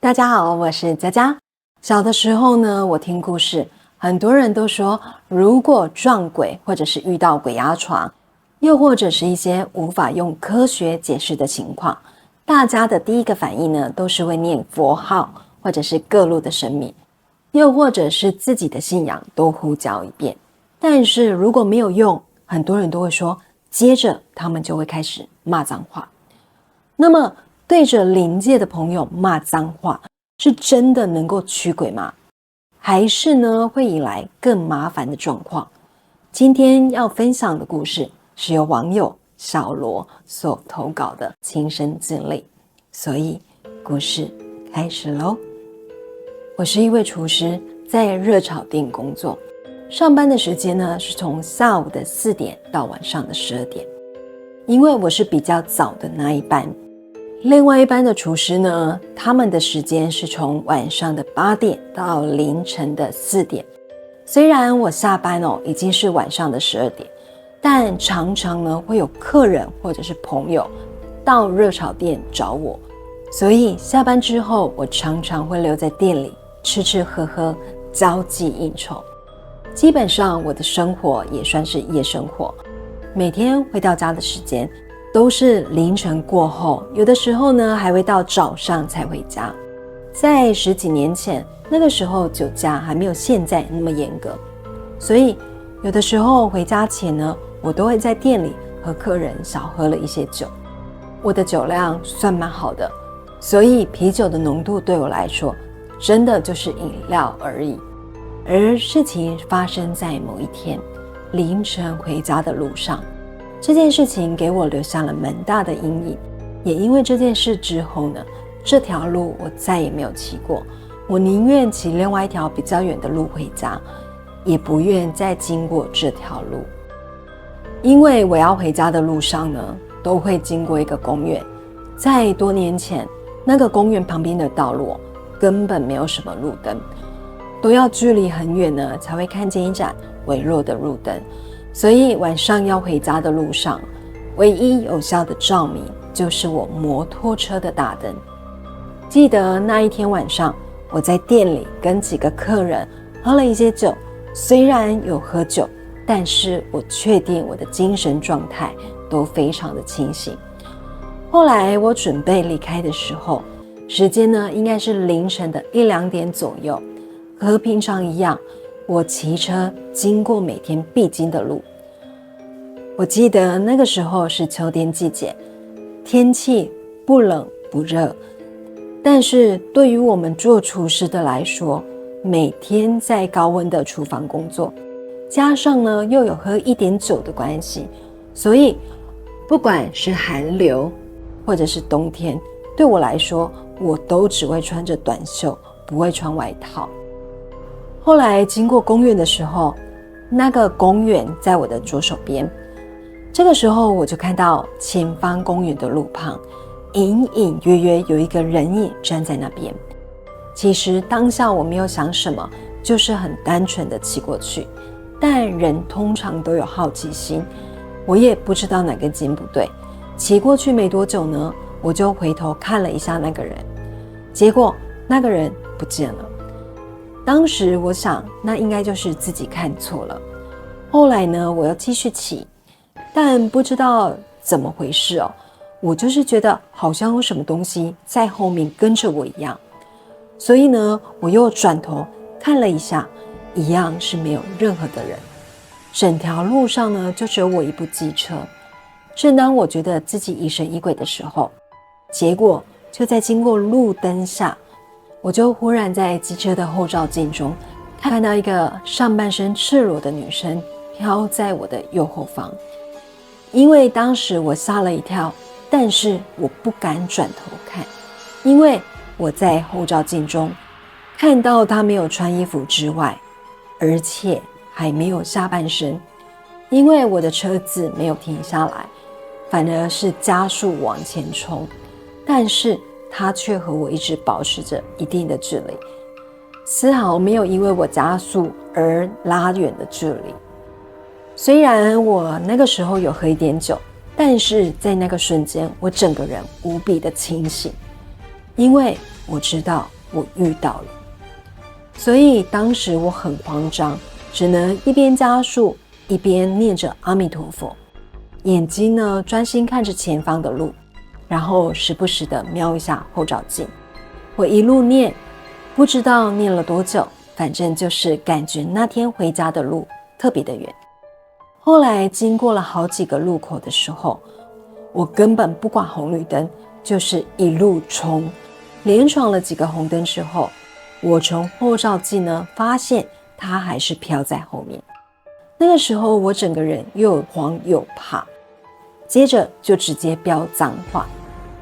大家好，我是佳佳。小的时候呢，我听故事，很多人都说，如果撞鬼或者是遇到鬼压床，又或者是一些无法用科学解释的情况，大家的第一个反应呢，都是会念佛号，或者是各路的神明，又或者是自己的信仰都呼叫一遍。但是如果没有用，很多人都会说，接着他们就会开始骂脏话。那么对着灵界的朋友骂脏话，是真的能够驱鬼吗？还是呢，会引来更麻烦的状况？今天要分享的故事是由网友小罗所投稿的亲身经历，所以故事开始咯。我是一位厨师，在热炒店工作，上班的时间呢是从下午的4点到晚上的12点。因为我是比较早的那一班，另外一班的厨师呢，他们的时间是从晚上的8点到凌晨的4点。虽然我下班已经是晚上的12点，但常常呢会有客人或者是朋友到热炒店找我，所以下班之后我常常会留在店里吃吃喝喝，交际应酬。基本上我的生活也算是夜生活，每天回到家的时间都是凌晨过后，有的时候呢还会到早上才回家。在10几年前，那个时候酒驾还没有现在那么严格，所以有的时候回家前呢，我都会在店里和客人小喝了一些酒。我的酒量算蛮好的，所以啤酒的浓度对我来说真的就是饮料而已。而事情发生在某一天凌晨回家的路上，这件事情给我留下了蛮大的阴影。也因为这件事之后呢，这条路我再也没有骑过，我宁愿骑另外一条比较远的路回家，也不愿再经过这条路。因为我要回家的路上呢，都会经过一个公园。在多年前，那个公园旁边的道路根本没有什么路灯，都要距离很远呢才会看见一盏微弱的路灯，所以晚上要回家的路上，唯一有效的照明就是我摩托车的大灯。记得那一天晚上，我在店里跟几个客人喝了一些酒，虽然有喝酒，但是我确定我的精神状态都非常的清醒。后来我准备离开的时候，时间呢应该是凌晨的1、2点左右，和平常一样，我骑车经过每天必经的路。我记得那个时候是秋天季节，天气不冷不热，但是对于我们做厨师的来说，每天在高温的厨房工作，加上呢又有喝一点酒的关系，所以不管是寒流或者是冬天，对我来说我都只会穿着短袖，不会穿外套。后来经过公园的时候，那个公园在我的左手边，这个时候我就看到前方公园的路旁隐隐约约有一个人影站在那边。其实当下我没有想什么，就是很单纯的骑过去，但人通常都有好奇心，我也不知道哪根筋不对，骑过去没多久呢，我就回头看了一下那个人，结果那个人不见了。当时我想那应该就是自己看错了。后来呢，我又继续骑，但不知道怎么回事我就是觉得好像有什么东西在后面跟着我一样，所以呢，我又转头看了一下，一样是没有任何的人，整条路上呢就只有我一部机车。正当我觉得自己疑神疑鬼的时候，结果就在经过路灯下，我就忽然在机车的后照镜中看到一个上半身赤裸的女生飘在我的右后方。因为当时我吓了一跳，但是我不敢转头看，因为我在后照镜中看到她没有穿衣服之外，而且还没有下半身。因为我的车子没有停下来，反而是加速往前冲，但是他却和我一直保持着一定的距离，丝毫没有因为我加速而拉远的距离。虽然我那个时候有喝一点酒，但是在那个瞬间，我整个人无比的清醒，因为我知道我遇到了。所以当时我很慌张，只能一边加速一边念着阿弥陀佛，眼睛呢专心看着前方的路，然后时不时的瞄一下后照镜。我一路念，不知道念了多久，反正就是感觉那天回家的路特别的远。后来经过了好几个路口的时候，我根本不管红绿灯，就是一路冲，连闯了几个红灯之后，我从后照镜呢发现它还是飘在后面。那个时候我整个人又慌又怕，接着就直接飙脏话，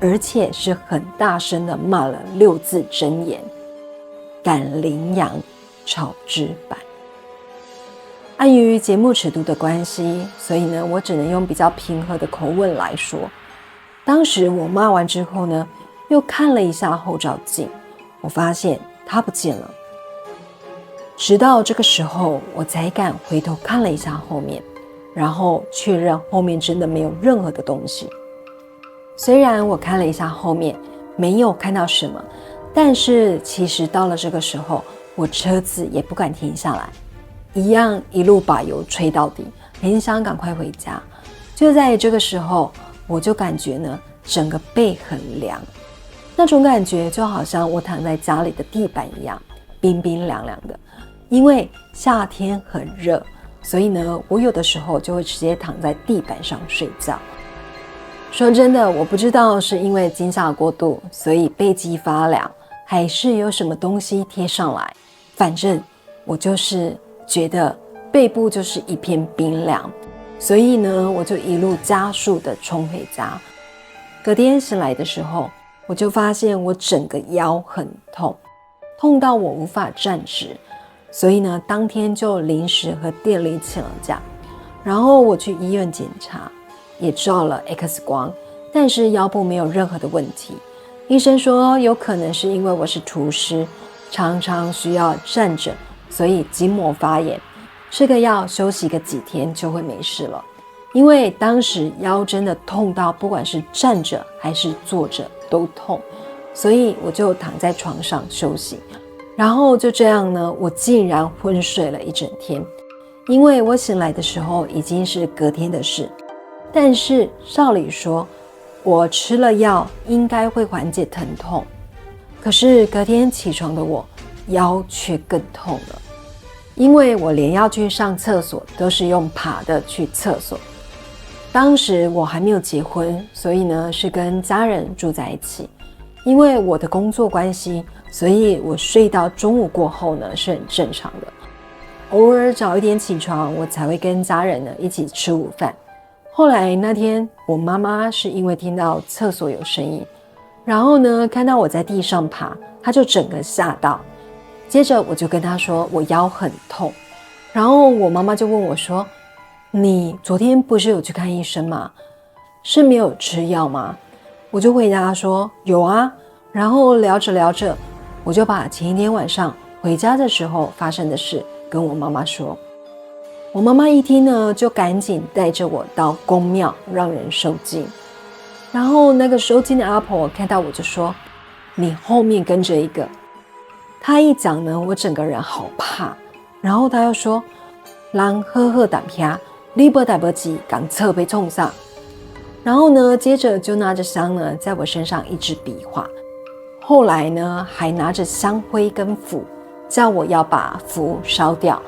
而且是很大声的骂了6字真言：赶羚羊，草之白。碍于节目尺度的关系，所以呢，我只能用比较平和的口吻来说。当时我骂完之后呢，又看了一下后照镜，我发现它不见了。直到这个时候，我才敢回头看了一下后面，然后确认后面真的没有任何的东西。虽然我看了一下后面，没有看到什么，但是其实到了这个时候，我车子也不敢停下来，一样一路把油吹到底，很想赶快回家。就在这个时候，我就感觉呢，整个背很凉，那种感觉就好像我躺在家里的地板一样，冰冰凉凉的。因为夏天很热，所以呢，我有的时候就会直接躺在地板上睡觉。说真的，我不知道是因为惊吓过度，所以背脊发凉，还是有什么东西贴上来，反正我就是觉得背部就是一片冰凉，所以呢，我就一路加速的冲回家。隔天醒来的时候，我就发现我整个腰很痛，痛到我无法站直，所以呢，当天就临时和店里请了假。然后我去医院检查，也照了 X 光，但是腰部没有任何的问题。医生说有可能是因为我是厨师，常常需要站着，所以筋膜发炎，吃个药休息个几天就会没事了。因为当时腰真的痛到不管是站着还是坐着都痛，所以我就躺在床上休息。然后就这样呢，我竟然昏睡了一整天。因为我醒来的时候已经是隔天的事，但是照理说我吃了药应该会缓解疼痛，可是隔天起床的我腰却更痛了。因为我连要去上厕所都是用爬的去厕所。当时我还没有结婚，所以呢是跟家人住在一起。因为我的工作关系，所以我睡到中午过后呢是很正常的。偶尔早一点起床，我才会跟家人呢一起吃午饭。后来那天我妈妈是因为听到厕所有声音，然后呢看到我在地上爬，她就整个吓到。接着我就跟她说我腰很痛，然后我妈妈就问我说，你昨天不是有去看医生吗？是没有吃药吗？我就回答说有啊。然后聊着聊着，我就把前一天晚上回家的时候发生的事跟我妈妈说。我妈妈一听呢，就赶紧带着我到公庙让人收金。然后那个收金的阿婆看到我就说，你后面跟着一个。她一讲呢，我整个人好怕。然后她又说，人好好胆皮，你不代不及赶侧被冲上。然后呢，接着就拿着香呢，在我身上一直比划。后来呢，还拿着香灰跟符，叫我要把符烧掉，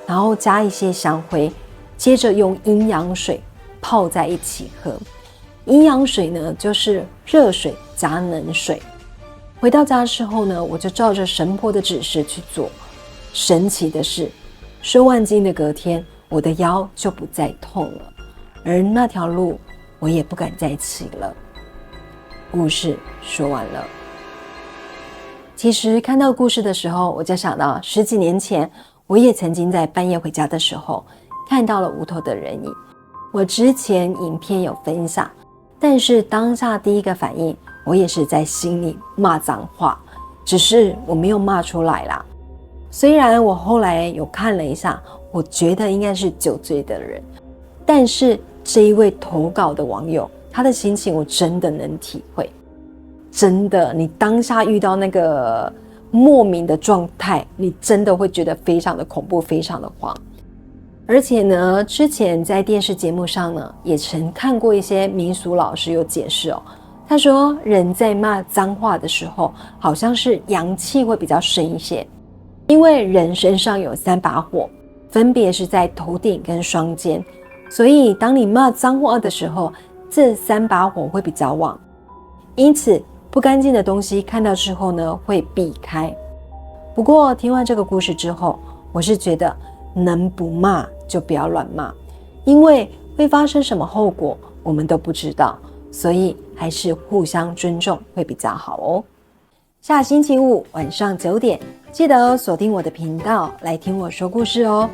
然后加一些香灰，接着用阴阳水泡在一起喝。阴阳水呢，就是热水加冷水。回到家之后呢，我就照着神婆的指示去做。神奇的是，收完经的隔天，我的腰就不再痛了，而那条路我也不敢再骑了。故事说完了。其实看到故事的时候，我就想到10几年前，我也曾经在半夜回家的时候看到了无头的人影。我之前影片有分享，但是当下第一个反应，我也是在心里骂脏话，只是我没有骂出来啦。虽然我后来有看了一下，我觉得应该是酒醉的人，但是这一位投稿的网友，他的心情我真的能体会。真的，你当下遇到那个莫名的状态，你真的会觉得非常的恐怖，非常的慌。而且呢，之前在电视节目上呢，也曾看过一些民俗老师有解释哦。他说，人在骂脏话的时候，好像是阳气会比较深一些，因为人身上有3把火，分别是在头顶跟双肩，所以当你骂脏话的时候，这3把火会比较旺，因此不干净的东西看到之后呢，会避开。不过听完这个故事之后，我是觉得能不骂就不要乱骂，因为会发生什么后果我们都不知道，所以还是互相尊重会比较好哦。下星期五晚上9点，记得锁定我的频道来听我说故事哦。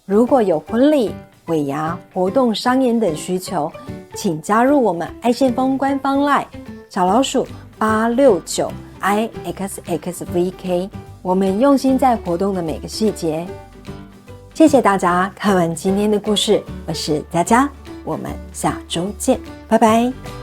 如果有婚礼、尾牙、活动、商演等需求，请加入我们爱先锋官方 LINE 小老鼠869IXXVK， 我们用心在活动的每个细节。谢谢大家看完今天的故事，我是佳佳，我们下周见，拜拜。